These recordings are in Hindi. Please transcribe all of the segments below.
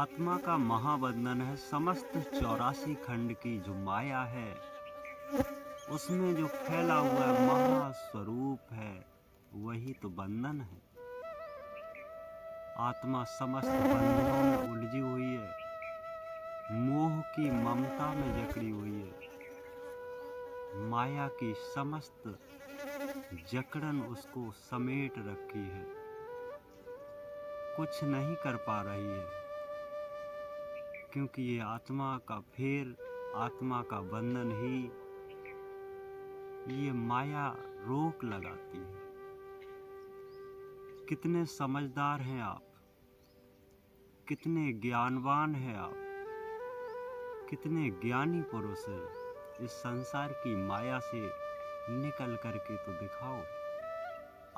आत्मा का महाबंधन है समस्त 84 खंड की जो माया है, उसमें जो फैला हुआ महास्वरूप है, वही तो बंधन है। आत्मा समस्त बंधनों में उलझी हुई है, मोह की ममता में जकड़ी हुई है। माया की समस्त जकड़न उसको समेट रखी है, कुछ नहीं कर पा रही है, क्योंकि ये आत्मा का बंधन ही ये माया रोक लगाती है। कितने समझदार हैं आप, कितने ज्ञानवान हैं आप, कितने ज्ञानी पुरुष हैं। इस संसार की माया से निकल करके तो दिखाओ।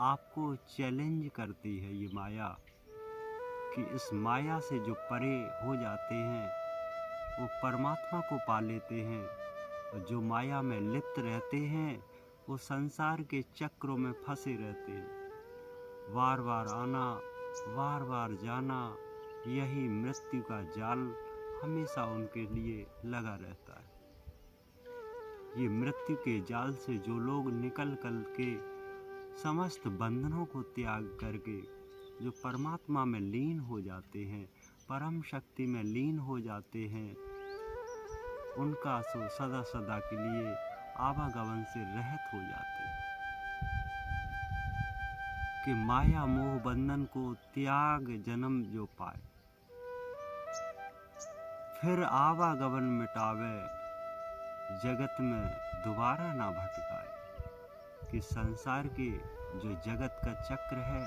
आपको चैलेंज करती है ये माया कि इस माया से जो परे हो जाते हैं वो परमात्मा को पा लेते हैं, और जो माया में लिप्त रहते हैं वो संसार के चक्रों में फंसे रहते हैं। बार बार आना, बार बार जाना, यही मृत्यु का जाल हमेशा उनके लिए लगा रहता है। ये मृत्यु के जाल से जो लोग निकल के समस्त बंधनों को त्याग करके जो परमात्मा में लीन हो जाते हैं, परम शक्ति में लीन हो जाते हैं, उनका सो सदा सदा के लिए आवागमन से रहित हो जाते हैं। कि माया मोह बंधन को त्याग जन्म जो पाए, फिर आवागमन मिटावे, जगत में दोबारा ना भटकाए। कि संसार के जो जगत का चक्र है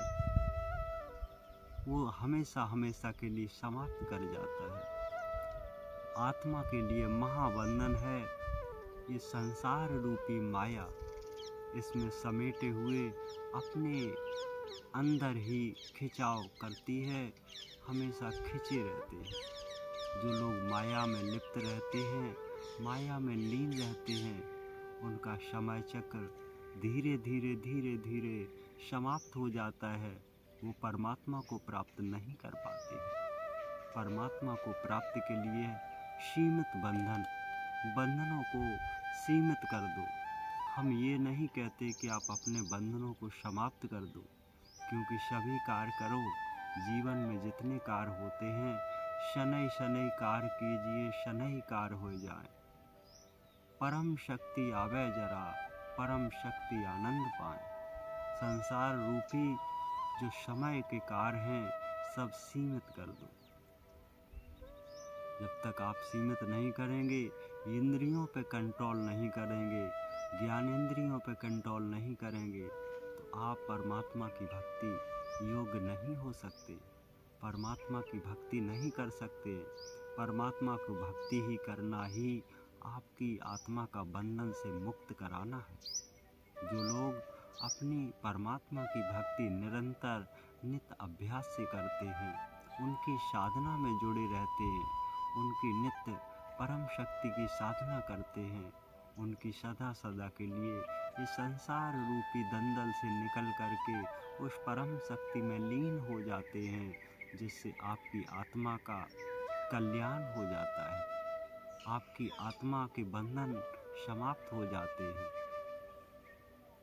वो हमेशा हमेशा के लिए समाप्त कर जाता है। आत्मा के लिए महाबंधन है ये संसार रूपी माया, इसमें समेटे हुए अपने अंदर ही खिंचाव करती है, हमेशा खिंचे रहते हैं। जो लोग माया में लिप्त रहते हैं, माया में लीन रहते हैं, उनका समय चक्र धीरे धीरे समाप्त हो जाता है। वो परमात्मा को प्राप्त नहीं कर पाते हैं। परमात्मा को प्राप्ति के लिए सीमित बंधनों को सीमित कर दो। हम ये नहीं कहते कि आप अपने बंधनों को समाप्त कर दो, क्योंकि सभी कार्य करो। जीवन में जितने कार्य होते हैं, शनै शनै कार्य कीजिए, शनै कार्य हो जाए। परम शक्ति आवे जरा, परम शक्ति आनंद पाए। संसार रूपी जो समय के कार्य हैं, सब सीमित कर दो। जब तक आप सीमित नहीं करेंगे, इंद्रियों पे कंट्रोल नहीं करेंगे, ज्ञानेंद्रियों पे कंट्रोल नहीं करेंगे, तो आप परमात्मा की भक्ति योग्य नहीं हो सकते, परमात्मा की भक्ति नहीं कर सकते। परमात्मा को भक्ति ही करना ही आपकी आत्मा का बंधन से मुक्त कराना है। जो लोग अपनी परमात्मा की भक्ति निरंतर नित्य अभ्यास से करते हैं, उनकी साधना में जुड़े रहते हैं, उनकी नित्य परम शक्ति की साधना करते हैं, उनकी सदा सदा के लिए इस संसार रूपी दंदल से निकल करके उस परम शक्ति में लीन हो जाते हैं, जिससे आपकी आत्मा का कल्याण हो जाता है, आपकी आत्मा के बंधन समाप्त हो जाते हैं।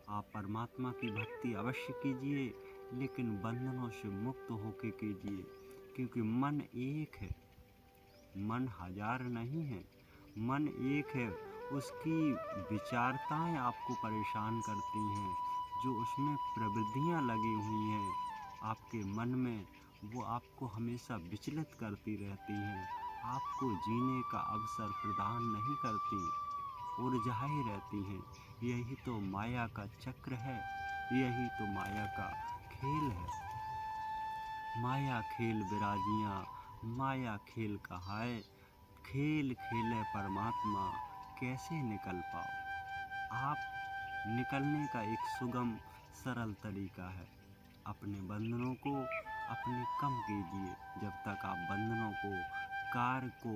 आप परमात्मा की भक्ति अवश्य कीजिए, लेकिन बंधनों से मुक्त होके कीजिए, क्योंकि मन एक है, मन हजार नहीं है, मन एक है। उसकी विचारताएं आपको परेशान करती हैं, जो उसमें प्रवृत्तियां लगी हुई हैं आपके मन में, वो आपको हमेशा विचलित करती रहती हैं, आपको जीने का अवसर प्रदान नहीं करती, उलझाई रहती हैं। यही तो माया का चक्र है, यही तो माया का खेल है। माया खेल विराजियाँ, माया खेल कहाए, खेल खेले परमात्मा, कैसे निकल पाओ। आप निकलने का एक सुगम सरल तरीका है, अपने बंधनों को अपने कम कीजिए। जब तक आप बंधनों को कार्य को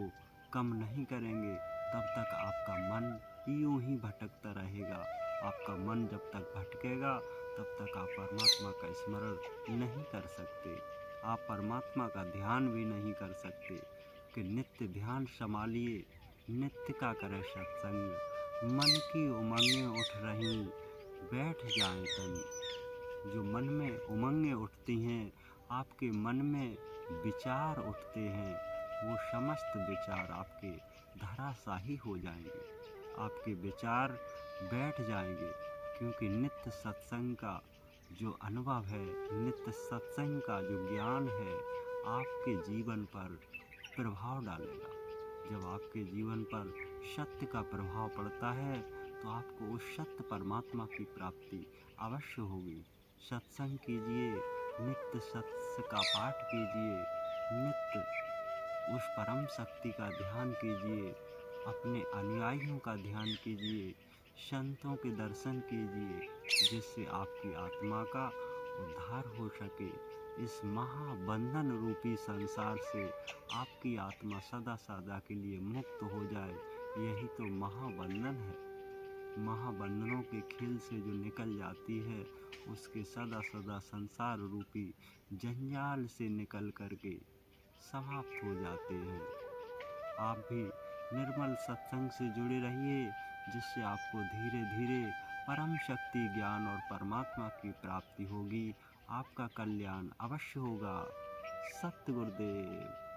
कम नहीं करेंगे, तब तक आपका मन यूं ही भटकता रहेगा। आपका मन जब तक भटकेगा, तब तक आप परमात्मा का स्मरण नहीं कर सकते। आप परमात्मा का ध्यान भी नहीं कर सकते। कि नित्य ध्यान संभालिए, नित्य का करे सत्संग। मन की उमंगें उठ रही, बैठ जाएं तनी। जो मन में उमंगें उठती हैं, आपके मन में विचार उठते हैं, वो समस्त विचार आपके धराशाही हो जाएंगे। आपके विचार बैठ जाएंगे, क्योंकि नित्य सत्संग का जो अनुभव है, नित्य सत्संग का जो ज्ञान है, आपके जीवन पर प्रभाव डालेगा। जब आपके जीवन पर सत्य का प्रभाव पड़ता है, तो आपको उस सत्य परमात्मा की प्राप्ति अवश्य होगी। सत्संग कीजिए, नित्य सत्य का पाठ कीजिए, नित्य उस परम शक्ति का ध्यान कीजिए, अपने अनुयायियों का ध्यान कीजिए, संतों के दर्शन कीजिए, जिससे आपकी आत्मा का उद्धार हो सके। इस महाबंधन रूपी संसार से आपकी आत्मा सदा सदा के लिए मुक्त हो जाए, यही तो महाबंधन है। महाबंधनों के खेल से जो निकल जाती है, उसके सदा सदा संसार रूपी जंजाल से निकल करके समाप्त हो जाते हैं। आप भी निर्मल सत्संग से जुड़े रहिए, जिससे आपको धीरे धीरे परम शक्ति ज्ञान और परमात्मा की प्राप्ति होगी। आपका कल्याण अवश्य होगा। सत्य गुरुदेव।